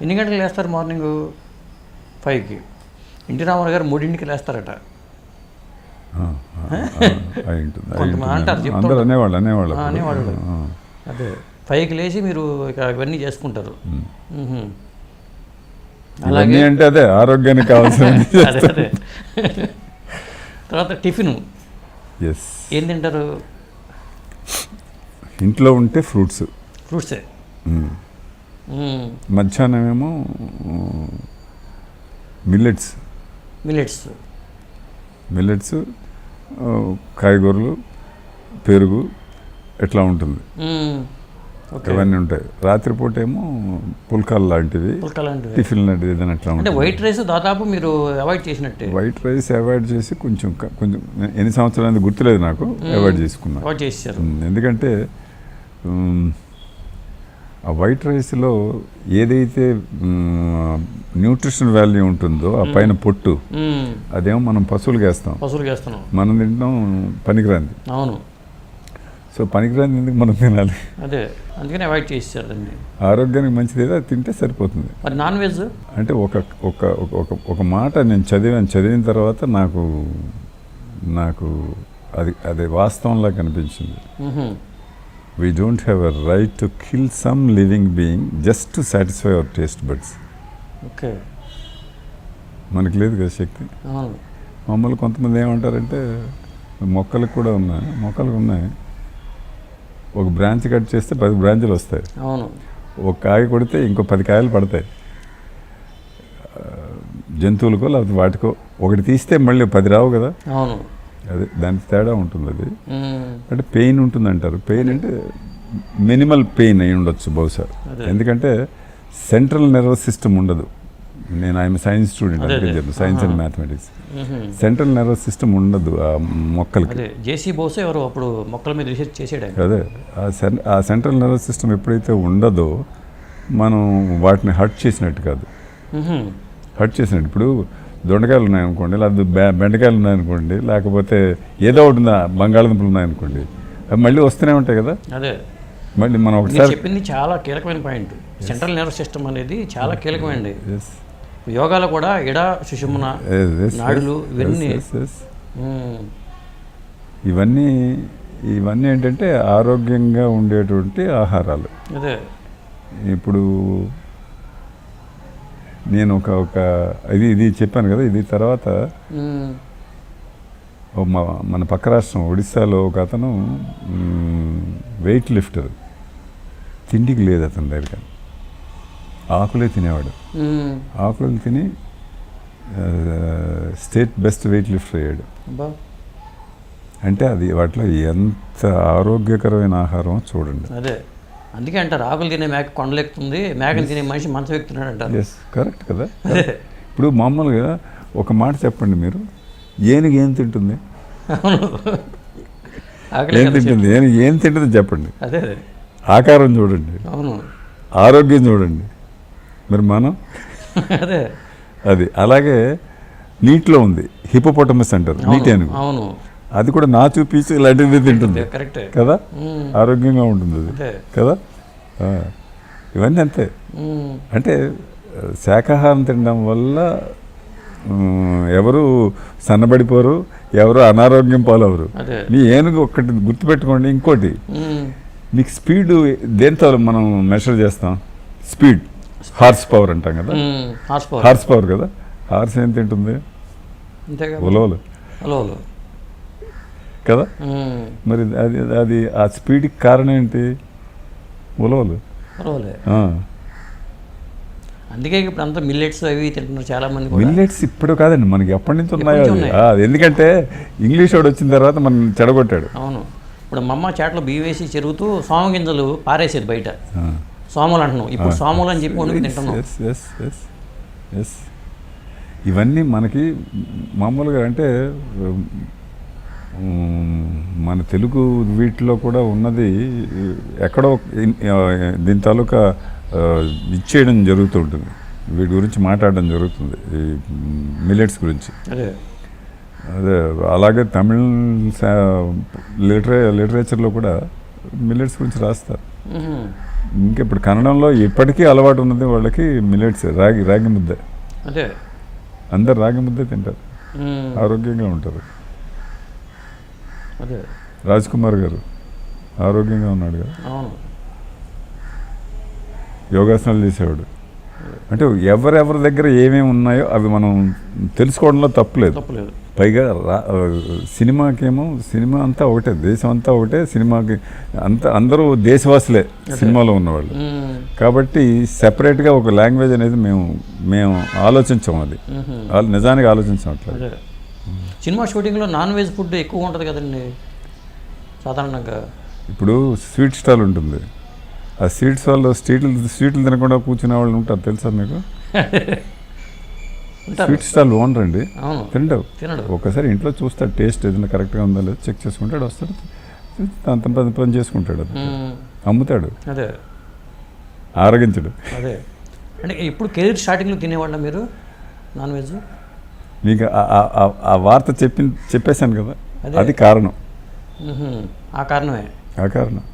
ఎన్ని గంటలకు లేస్తారు మార్నింగ్? 5కి. ఎన్టీ రామారావు గారు 3ంటికి లేస్తారట. కొంతమంది అంటారు, చెప్తారు అనేవాళ్ళు. అదే 5కి లేచి మీరు ఇక ఇవన్నీ చేసుకుంటారు. అలాగే అంటే అదే ఆరోగ్యానికి కావాల్సిన. అదే తర్వాత టిఫిన్ ఏం తింటారు? ఇంట్లో ఉంటే ఫ్రూట్సే. మధ్యాహ్నం ఏమో మిల్లెట్స్, కాయగూరలు, పెరుగు ఎట్లా ఉంటుంది, ఇవన్నీ ఉంటాయి. రాత్రిపూట ఏమో పుల్కాలు లాంటివి, టిఫిన్ లాంటివి ఏదైనా అట్లా ఉంటుంది. వైట్ రైస్ దాదాపు మీరు అవాయిడ్ చేసినట్టే. వైట్ రైస్ అవాయిడ్ చేసి కొంచెం ఎన్ని సంవత్సరాలు గుర్తులేదు నాకు, అవాయిడ్ చేసుకున్నాను. ఎందుకంటే ఆ వైట్ రైస్లో ఏదైతే న్యూట్రిషన్ వాల్యూ ఉంటుందో ఆ పైన పొట్టు, అదేమో మనం పశువులకు వేస్తాం, మనం తింటాం పనికిరాంది. అవును. సో పనికిరాంది ఎందుకు మనం తినాలి? అదే అందుకని అవాయిడ్ చేసేసారండి. ఆరోగ్యానికి మంచిది ఏదో తింటే సరిపోతుంది. మరి నాన్ వెజ్ అంటే ఒక మాట నేను చదివిన తర్వాత నాకు అది వాస్తవంలా కనిపించింది. We don't have a right to kill some living being just to satisfy our taste buds. Okay. మనకు లేదు కదా శక్తి. మామూలు కొంతమంది ఏమంటారంటే మొక్కలకు ఉన్నాయి, ఒక బ్రాంచ్ కట్ చేస్తే 10 బ్రాంచ్లు వస్తాయి. అవును. ఒక కాయ కొడితే ఇంకో 10 కాయలు పడతాయి. జంతువులకో లేకపోతే వాటికో ఒకటి తీస్తే మళ్ళీ 10 రావు కదా. అవును. అదే దానికి తేడా ఉంటుంది. అది అంటే పెయిన్ ఉంటుంది అంటారు. పెయిన్ అంటే మినిమల్ పెయిన్ అయి ఉండొచ్చు బహుశా, ఎందుకంటే సెంట్రల్ నర్వస్ సిస్టమ్ ఉండదు. I'm science student, science and mathematics. Central nervous system ఉండదు ఆ మొక్కలకి. జేసీ బోసే ఎవరు అప్పుడు మొక్కల మీద రీసెర్చ్ చేసాడు. అదే ఆ సెంట్రల్ నర్వస్ సిస్టమ్ ఎప్పుడైతే ఉండదో మనం వాటిని హర్ట్ చేసినట్టు కాదు. ఇప్పుడు దొండకాయలు ఉన్నాయనుకోండి, లేకపోతే బెండకాయలు ఉన్నాయనుకోండి, లేకపోతే ఏదో ఒకటి బంగాళదుంపలు ఉన్నాయనుకోండి, అవి మళ్ళీ వస్తూనే ఉంటాయి కదా. అదే మళ్ళీ మనం ఒకసారి చెప్పింది చాలా కీలకమైన పాయింట్. సెంట్రల్ నర్వస్ సిస్టమ్ అనేది చాలా కీలకమైనది. యోగాలో కూడా ఎడ సుషుమ్న నాడులు ఇవన్నీ ఏంటంటే ఆరోగ్యంగా ఉండేటువంటి ఆహారాలు. అదే ఇప్పుడు నేను ఒక ఇది చెప్పాను కదా. ఇది తర్వాత మన పక్క రాష్ట్రం ఒడిస్సాలో ఒక అతను వెయిట్ లిఫ్టర్, తిండికి లేదు అతని దగ్గర, ఆకులే తినేవాడు. ఆకులు తిని స్టేట్ బెస్ట్ వెయిట్ లిఫ్టర్ అయ్యాడు. అంటే అది వాటిలో ఎంత ఆరోగ్యకరమైన ఆహారం చూడండి. అదే అందుకే అంటారు ఆకులు తినే మేక కొండలెక్కుతుంది, మేకలు తినే మనిషి మంచం ఎక్కుతున్నాడు అంటారు. ఎస్, కరెక్ట్ కదా. ఇప్పుడు మామూలుగా ఒక మాట చెప్పండి, మీరు ఏనుగు ఏం తింటుంది? ఏం తింటుంది? ఏం తింటుంది చెప్పండి. అదే ఆకారం చూడండి, ఆరోగ్యం చూడండి. మరి మనం అదే అది అలాగే నీటిలో ఉంది, హిపోపోటమస్ అంటారు నీటి ఏనుగు. అవును, అది కూడా నాచు పీచు ఇలాంటివి తింటుంది కదా, ఆరోగ్యంగా ఉంటుంది అది కదా. ఇవన్నీ అంతే. అంటే శాకాహారం తినడం వల్ల ఎవరు సన్నబడిపోరు, ఎవరు అనారోగ్యం పాలవరు. మీ ఏనుగు ఒక్కటి గుర్తుపెట్టుకోండి. ఇంకోటి, మీకు స్పీడ్ దేంతో మనం మెషర్ చేస్తాం? స్పీడ్, హార్స్ పవర్ అంటాం కదా. హార్స్ పవర్ కదా. హార్స్ ఏం తింటుంది? ఉలవలు కదా. మరి అది ఆ స్పీడ్కి కారణం ఏంటి? ఉలవలు. అందుకే ఇప్పుడు అంతా మిల్లెట్స్ అవి తింటున్నారు చాలా మంది. మిల్లెట్స్ ఇప్పుడు కాదండి, మనకి ఎప్పటి నుంచి ఉన్నాయో. ఎందుకంటే ఇంగ్లీష్ వాడు వచ్చిన తర్వాత మనం చెడగొట్టాడు. అవును. ఇప్పుడు మా అమ్మ చాట్లో బియ్యం వేసి చెరుగుతూ సోమ గింజలు పారేసేది బయట. సోమలు అంటున్నాం, ఇప్పుడు సోమలు అని చెప్పి వండుకు తింటున్నాం. ఇవన్నీ మనకి మామూలుగా అంటే మన తెలుగు వీటిలో కూడా ఉన్నది ఎక్కడో దీని తాలూకా ఇచ్చేయడం జరుగుతుంటుంది, వీటి గురించి మాట్లాడడం జరుగుతుంది, ఈ మిల్లెట్స్ గురించి. అదే అలాగే తమిళ లిటరేచర్లో కూడా మిల్లెట్స్ గురించి రాస్తారు. ఇంకా ఇప్పుడు కన్నడంలో ఇప్పటికీ అలవాటు ఉన్నది వాళ్ళకి మిల్లెట్స్, రాగి ముద్ద. అదే అందరు రాగి ముద్దే తింటారు, మ్మ్. ఆరోగ్యంగా ఉంటారు. అదే రాజ్ కుమార్ గారు ఆరోగ్యంగా ఉన్నాడు కదా, అవును. యోగాసనాలు చేసేవాడు. అంటే ఎవరెవరి దగ్గర ఏమేమి ఉన్నాయో అవి మనం తెలుసుకోవడంలో తప్పులేదు. తప్పలేదు. పైగా సినిమాకేమో సినిమా అంతా ఒకటే, దేశం అంతా ఒకటే, సినిమాకి అందరూ దేశవాసులే సినిమాలో ఉన్నవాళ్ళు. మ్మ్. కాబట్టి సెపరేట్గా ఒక లాంగ్వేజ్ అనేది మేము ఆలోచించాం. అది నిజానికి ఆలోచించాం అట్లా. అదే సినిమా షూటింగ్లో నాన్ వెజ్ ఫుడ్ ఎక్కువ ఉంటుంది కదండి సాధారణంగా. ఇప్పుడు స్వీట్ స్టాల్ ఉంటుంది, ఆ స్వీట్ స్టాల్లో స్వీట్లు తినకుండా కూర్చునే వాళ్ళు ఉంటారు, తెలుసా మీకు? స్వీట్ స్టాల్ ఓనర్ అండి, అవును. తినడు. ఒకసారి ఇంట్లో చూస్తాడు, టేస్ట్ ఏదైనా కరెక్ట్గా ఉందా లేదు చెక్ చేసుకుంటాడు, వస్తాడు, అంత పని చేసుకుంటాడు, అది అమ్ముతాడు, అదే ఆరగించడు. అదే అంటే ఇప్పుడు కెరీర్ స్టార్టింగ్లో తినేవాళ్ళ మీరు నాన్ వెజ్? మీకు ఆ వార్త చెప్పేశాను కదా, అది కారణం. ఆ కారణమే. ఆ కారణం